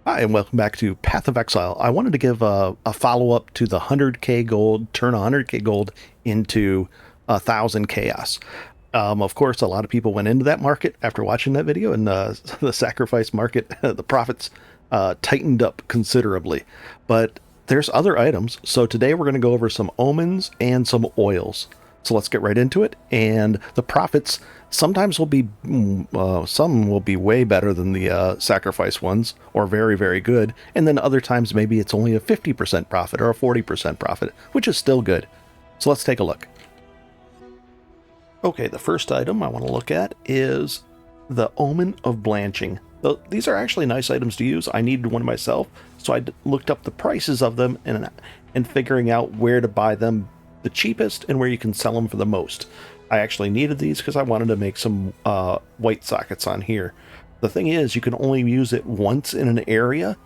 Hi, and welcome back to Path of Exile. I wanted to give a follow-up to the 100k gold, turn 100k gold into 1,000 chaos. Of course, a lot of people went into that market after watching that video, and the sacrifice market, the profits tightened up considerably. But there's other items, so today we're going to go over some omens and some oils. So let's get right into it. And the profits sometimes will be, some will be way better than the sacrifice ones, or very, very good. And then other times maybe it's only a 50% profit or a 40% profit, which is still good. So let's take a look. Okay, the first item I want to look at is the Omen of Blanching. These are actually nice items to use. I needed one myself, so I looked up the prices of them and figuring out where to buy them the cheapest and where you can sell them for the most. I actually needed these because I wanted to make some white sockets on here. The thing is, you can only use it once in an area,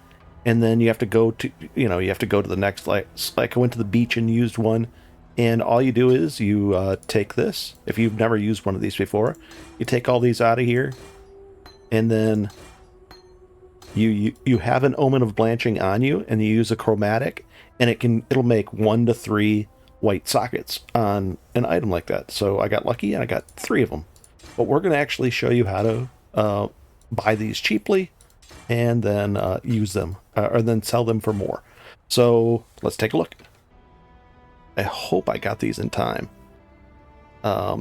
and then you have to go to, you have to go to the next, like I went to the beach and used one, and all you do is you take this. If you've never used one of these before, you take all these out of here, and then you have an Omen of Blanching on you, and you use a chromatic, and it'll make 1 to 3 white sockets on an item like that. So I got lucky and I got 3 of them. But we're going to actually show you how to buy these cheaply and then use them, or then sell them for more. So let's take a look. I hope I got these in time.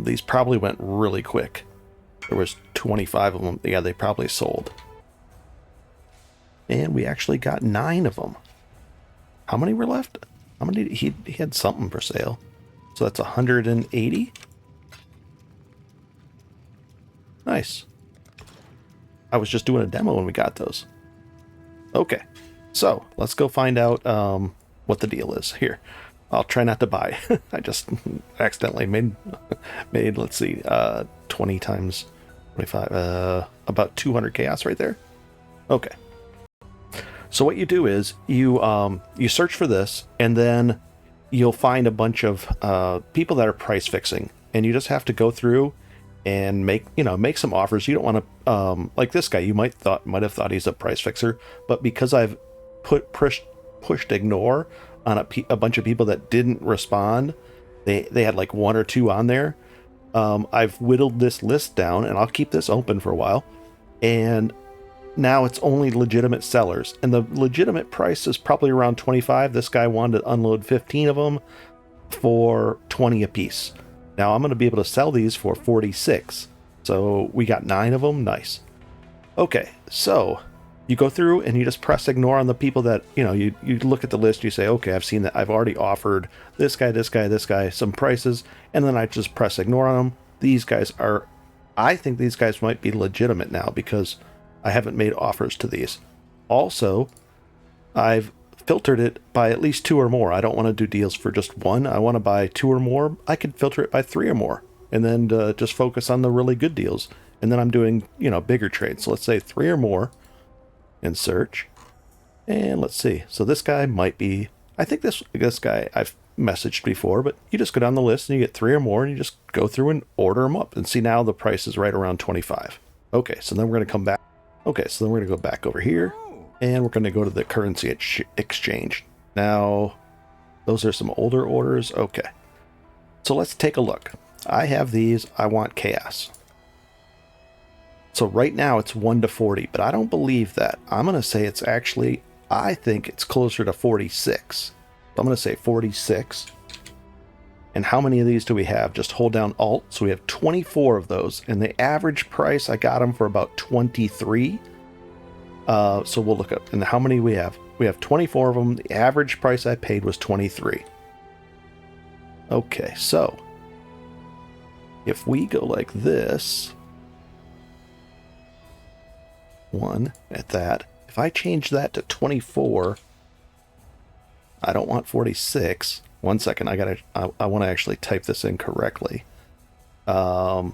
These probably went really quick. There was 25 of them. Yeah, they probably sold. And we actually got 9 of them. How many were left? How many? He had something for sale. So that's 180. Nice. I was just doing a demo when we got those. Okay, so let's go find out what the deal is here. I'll try not to buy. I just accidentally made let's see, 20 times 25, about 200 chaos right there. Okay. So what you do is you search for this, and then you'll find a bunch of people that are price fixing, and you just have to go through and make some offers. You don't want to like this guy. You might have thought he's a price fixer, but because I've pushed ignore on a bunch of people that didn't respond, they had like 1 or 2 on there. I've whittled this list down, and I'll keep this open for a while, and now it's only legitimate sellers, and the legitimate price is probably around 25. This guy wanted to unload 15 of them for 20 a piece. Now I'm going to be able to sell these for 46. So we got 9 of them. Nice. Okay, so you go through and you just press ignore on the people that, you look at the list, you say, okay, I've seen that I've already offered this guy some prices, and then I just press ignore on them. I think these guys might be legitimate now because I haven't made offers to these. Also, I've filtered it by at least 2 or more. I don't want to do deals for just 1. I want to buy 2 or more. I can filter it by 3 or more, and then just focus on the really good deals. And then I'm doing, bigger trades. So let's say 3 or more, and search. And let's see. So this guy might be, I think this guy I've messaged before, but you just go down the list and you get 3 or more, and you just go through and order them up. And see, now the price is right around 25. Okay, so then we're going to come back. Okay, so then we're going to go back over here, and we're going to go to the currency exchange. Now, those are some older orders. Okay, so let's take a look. I have these. I want chaos. So right now it's 1 to 40, but I don't believe that. I'm going to say it's actually, I think it's closer to 46. So I'm going to say 46. And how many of these do we have? Just hold down Alt. So we have 24 of those. And the average price, I got them for about 23. So we'll look up. And how many we have? We have 24 of them. The average price I paid was 23. Okay, so if we go like this, 1 at that. If I change that to 24, I don't want 46. 1 second, I want to actually type this in correctly. 1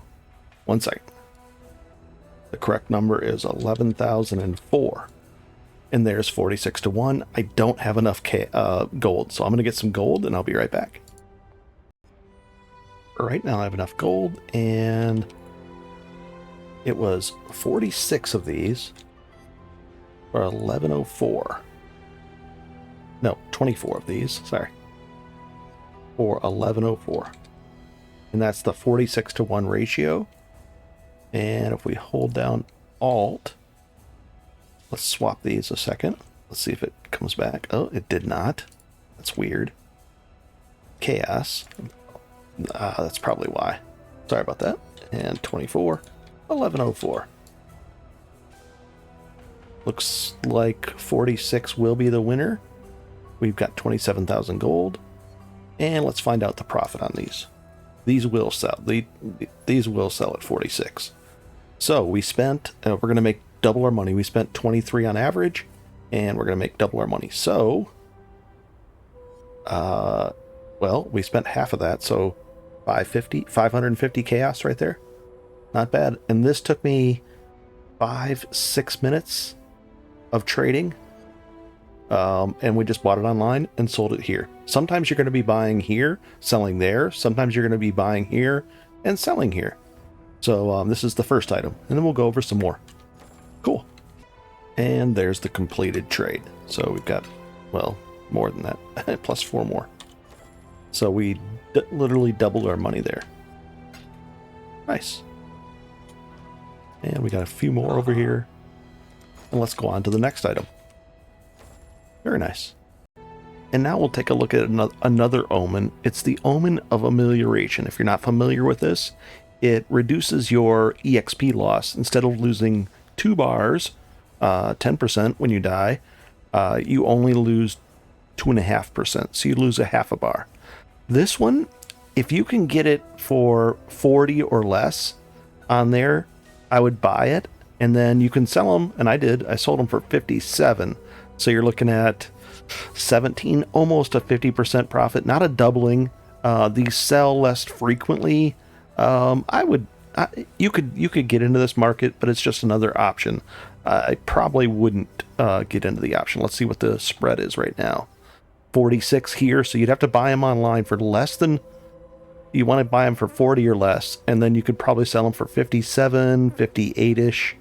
second. The correct number is 11,004. And there's 46 to 1. I don't have enough gold, so I'm going to get some gold, and I'll be right back. Right now I have enough gold, and it was 46 of these for 1104. No, 24 of these, sorry. For 1104. And that's the 46-to-1 ratio. And if we hold down Alt, let's swap these a second. Let's see if it comes back. Oh, it did not. That's weird. Chaos. That's probably why. Sorry about that. And 24, 1104. Looks like 46 will be the winner. We've got 27,000 gold. And let's find out the profit on these. These will sell. These will sell at 46. So we spent, we're going to make double our money. We spent 23 on average, and we're going to make double our money. So, well, we spent half of that, so 550 chaos right there. Not bad. And this took me 5-6 minutes of trading. And we just bought it online and sold it here. Sometimes you're going to be buying here, selling there. Sometimes you're going to be buying here and selling here. So this is the first item, and then we'll go over some more. Cool. And there's the completed trade. So we've got, well, more than that, plus 4 more. So we literally doubled our money there. Nice. And we got a few more over here. And let's go on to the next item. Very nice. And now we'll take a look at another Omen. It's the Omen of Amelioration. If you're not familiar with this, it reduces your EXP loss. Instead of losing 2 bars, 10% when you die, you only lose 2.5%. So you lose a half a bar. This one, if you can get it for 40 or less on there, I would buy it. And then you can sell them, and I did. I sold them for 57. So you're looking at 17, almost a 50% profit, not a doubling. These sell less frequently. You could get into this market, but it's just another option. I probably wouldn't get into the option. Let's see what the spread is right now. 46 here, so you'd have to buy them online for less than, you want to buy them for 40 or less, and then you could probably sell them for 57, 58-ish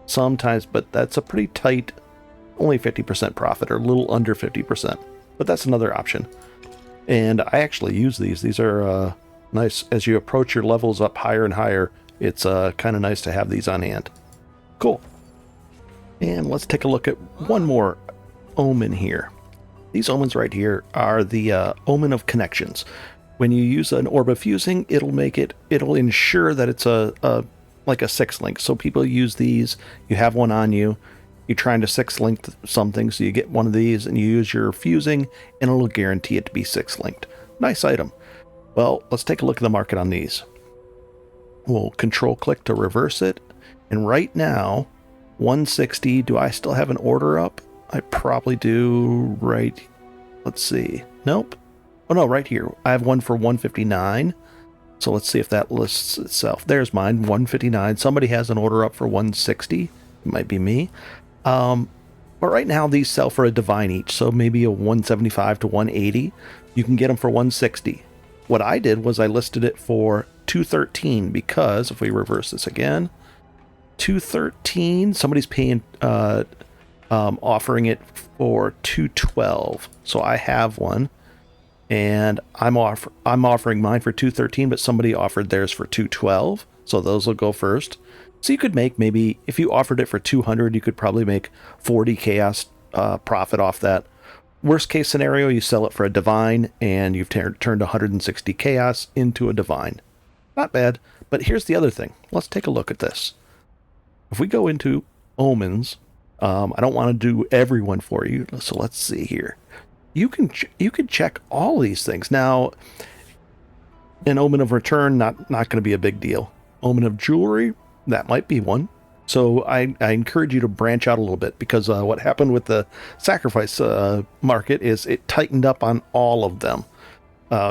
sometimes, but that's a pretty tight, only 50% profit, or a little under 50%. But that's another option. And I actually use these. These are nice. As you approach your levels up higher and higher, it's kind of nice to have these on hand. Cool. And let's take a look at one more Omen here. These Omens right here are the Omen of Connections. When you use an Orb of Fusing, it'll ensure that it's like a 6-link. So people use these, you have one on you, you're trying to 6-link something, so you get one of these and you use your fusing, and it'll guarantee it to be 6-linked. Nice item. Well, let's take a look at the market on these. We'll control click to reverse it. And right now, 160, do I still have an order up? I probably do. Right. Let's see. Nope. Oh no, right here. I have one for 159. So let's see if that lists itself. There's mine, 159. Somebody has an order up for 160. It might be me. But right now these sell for a divine each, so maybe a 175 to 180. You can get them for 160. What I did was I listed it for 213 because if we reverse this again, 213, somebody's paying, offering it for 212. So I have one, and I'm offering mine for 213, but somebody offered theirs for 212. So those will go first. So you could make, maybe if you offered it for 200, you could probably make 40 chaos profit off that. Worst case scenario, you sell it for a divine and you've turned 160 chaos into a divine. Not bad. But here's the other thing. Let's take a look at this. If we go into Omens, I don't want to do everyone for you, so let's see here. You can check all these things. Now, an Omen of Return, not going to be a big deal. Omen of Jewelry, that might be one. So I encourage you to branch out a little bit, because what happened with the sacrifice market is it tightened up on all of them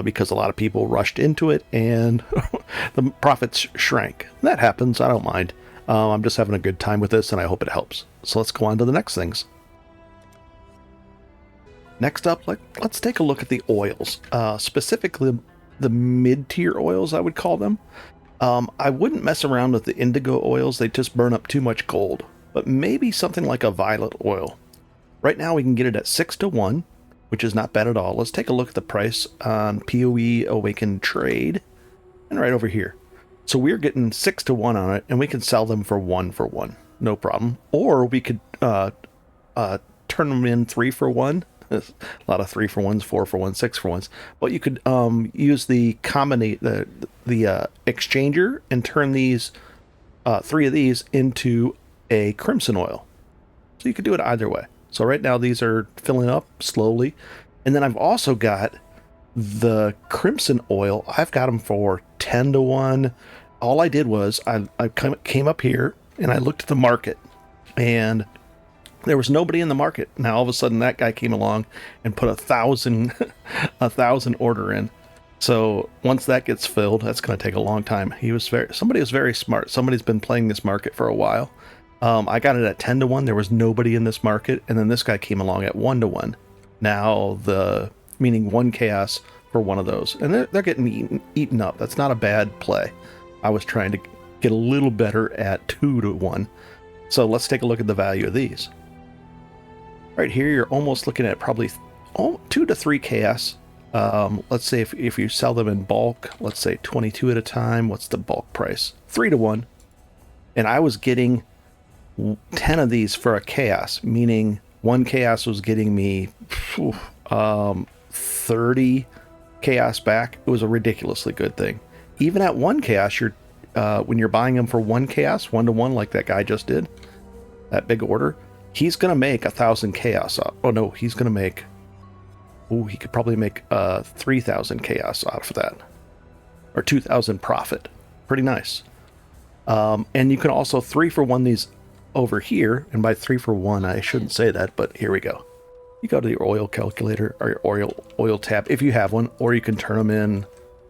because a lot of people rushed into it and the profits shrank. That happens. I don't mind. I'm just having a good time with this, and I hope it helps. So let's go on to the next things. Next up, let's take a look at the oils, specifically the mid-tier oils, I would call them. I wouldn't mess around with the indigo oils. They just burn up too much gold. but maybe something like a violet oil. Right now we can get it at 6 to 1, which is not bad at all. Let's take a look at the price on PoE Awakened Trade, and right over here. So we're getting 6 to 1 on it, and we can sell them for 1 for 1, no problem. Or we could turn them in 3 for 1. A lot of 3 for 1s, 4 for 1s, 6 for 1s. But you could use the exchanger and turn these 3 of these into a crimson oil. So you could do it either way. So right now these are filling up slowly. And then I've also got the crimson oil. I've got them for 10 to 1. All I did was I came up here and I looked at the market, and there was nobody in the market. Now all of a sudden that guy came along and put 1,000 order in. So once that gets filled, that's going to take a long time. Somebody was very smart. Somebody's been playing this market for a while. I got it at 10 to 1. There was nobody in this market, and then this guy came along at 1 to 1. Now meaning 1 chaos for one of those, and they're getting eaten up. That's not a bad play. I was trying to get a little better at 2 to 1. So let's take a look at the value of these. Right here, you're almost looking at probably 2 to 3 chaos. Let's say if you sell them in bulk, let's say 22 at a time. What's the bulk price? 3 to 1. And I was getting 10 of these for a chaos, meaning 1 chaos was getting me 30 chaos back. It was a ridiculously good thing. Even at 1 chaos, when you're buying them for 1 chaos, 1 to 1, like that guy just did, that big order, he's gonna make 1,000 chaos. Oh no, he's gonna make. Oh, he could probably make 3,000 chaos out of that, or 2,000 profit. Pretty nice. And you can also 3 for 1 these over here, and by 3 for 1, I shouldn't say that, but here we go. You go to your oil calculator or your oil tab if you have one, or you can turn them in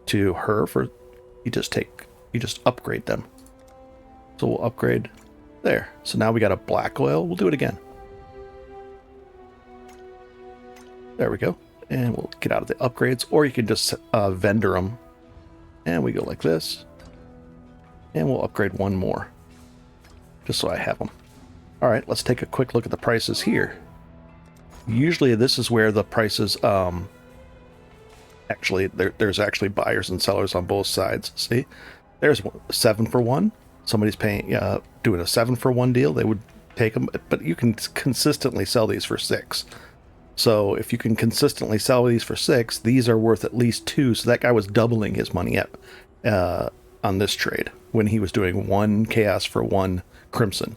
to her for. You just upgrade them. So we'll upgrade there. So now we got a black oil. We'll do it again. There we go. And we'll get out of the upgrades, or you can just vendor them. And we go like this. And we'll upgrade 1 more, just so I have them. All right, let's take a quick look at the prices here. Usually this is where the prices, actually, there's actually buyers and sellers on both sides. See, there's 7 for 1. Somebody's paying, doing a 7 for 1 deal. They would take them, but you can consistently sell these for 6. So if you can consistently sell these for 6, these are worth at least 2. So that guy was doubling his money on this trade when he was doing 1 chaos for 1 crimson.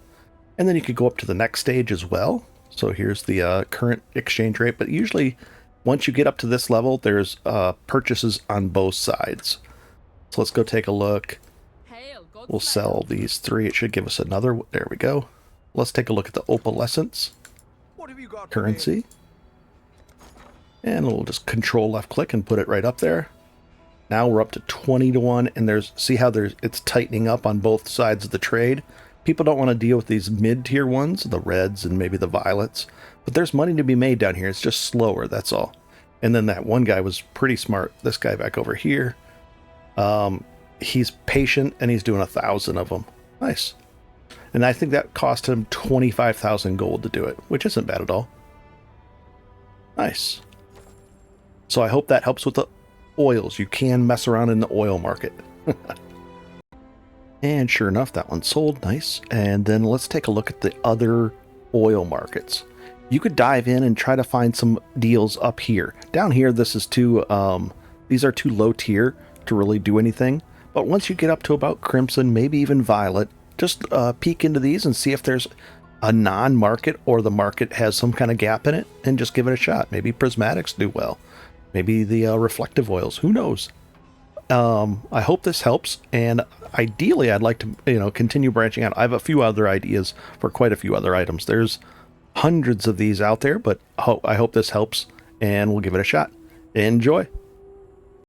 And then you could go up to the next stage as well. So here's the current exchange rate. But usually once you get up to this level, there's purchases on both sides. So let's go take a look. We'll sell these 3. It should give us another. There we go. Let's take a look at the opalescence currency. And we'll just control left click and put it right up there. Now we're up to 20 to 1, and see how it's tightening up on both sides of the trade. People don't want to deal with these mid-tier ones, the reds and maybe the violets, but there's money to be made down here. It's just slower, that's all. And then that one guy was pretty smart. This guy back over here, he's patient, and he's doing 1,000 of them. Nice. And I think that cost him 25,000 gold to do it, which isn't bad at all. Nice. So I hope that helps with the oils. You can mess around in the oil market. And sure enough, that one sold. Nice. And then let's take a look at the other oil markets. You could dive in and try to find some deals up here. Down here, this is these are too low tier to really do anything. But once you get up to about crimson, maybe even violet, just peek into these and see if there's a non-market or the market has some kind of gap in it, and just give it a shot. Maybe prismatics do well. Maybe the reflective oils. Who knows? I hope this helps, and ideally I'd like to continue branching out. I have a few other ideas for quite a few other items. There's hundreds of these out there, but I hope this helps, and we'll give it a shot. Enjoy.